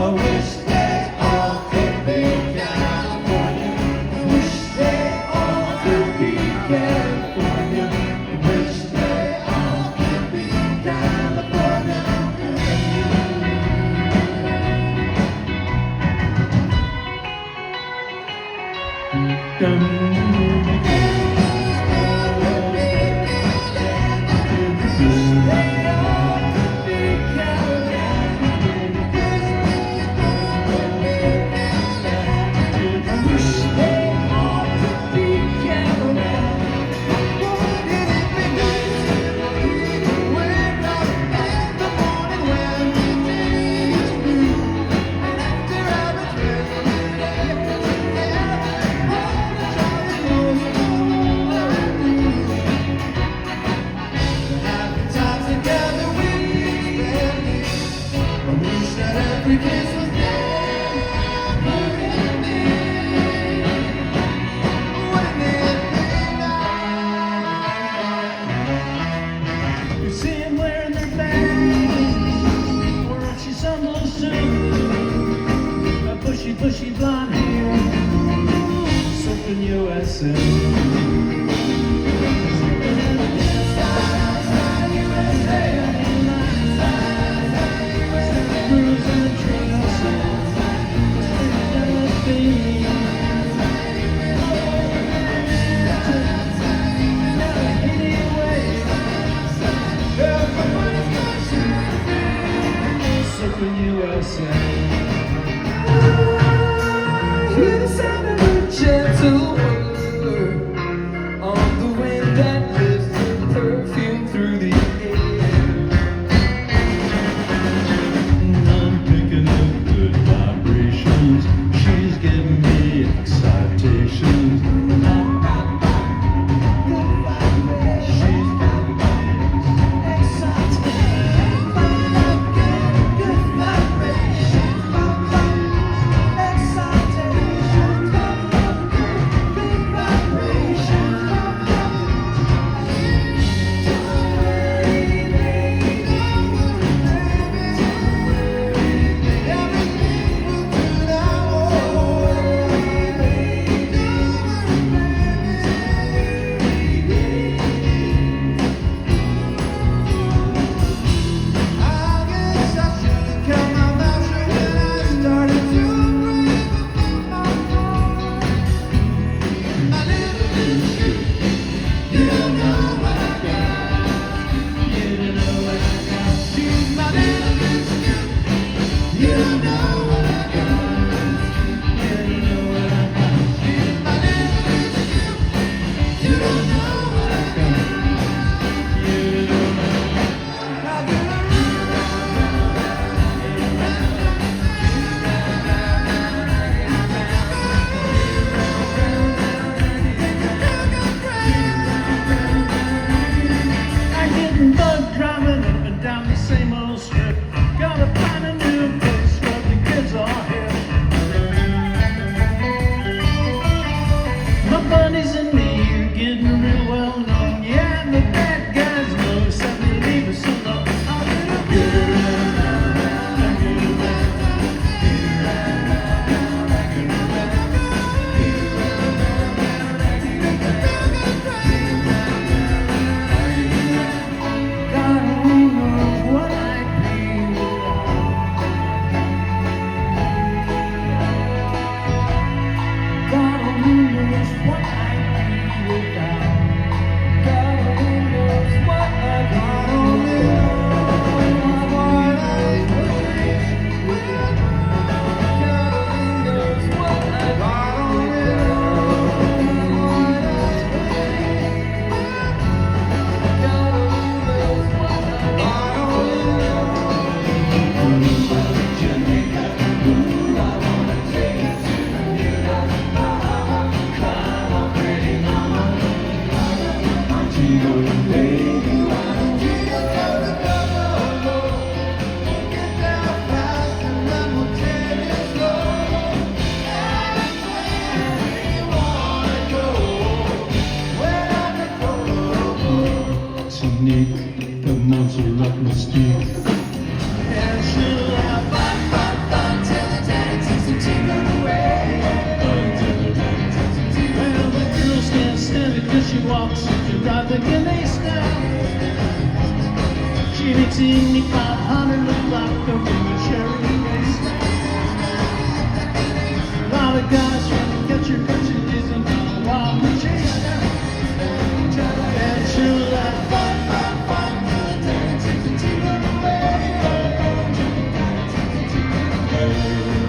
I wish they all could be California. Wish they all could be California. Wish they all could be California. Every kiss was never ending. When it midnight, you see him wearing their bags, or she's almost soon. A bushy blonde hair, surfing USA. USA. Hear the sound of a gentle word on the wind that lifts the perfume through the air. I'm picking up good vibrations. She's giving me excitations. Bug driving up and down the same old strip. Gotta find a new place for the walks, she drives like an ace now. She makes 500 look like a ring of cherry.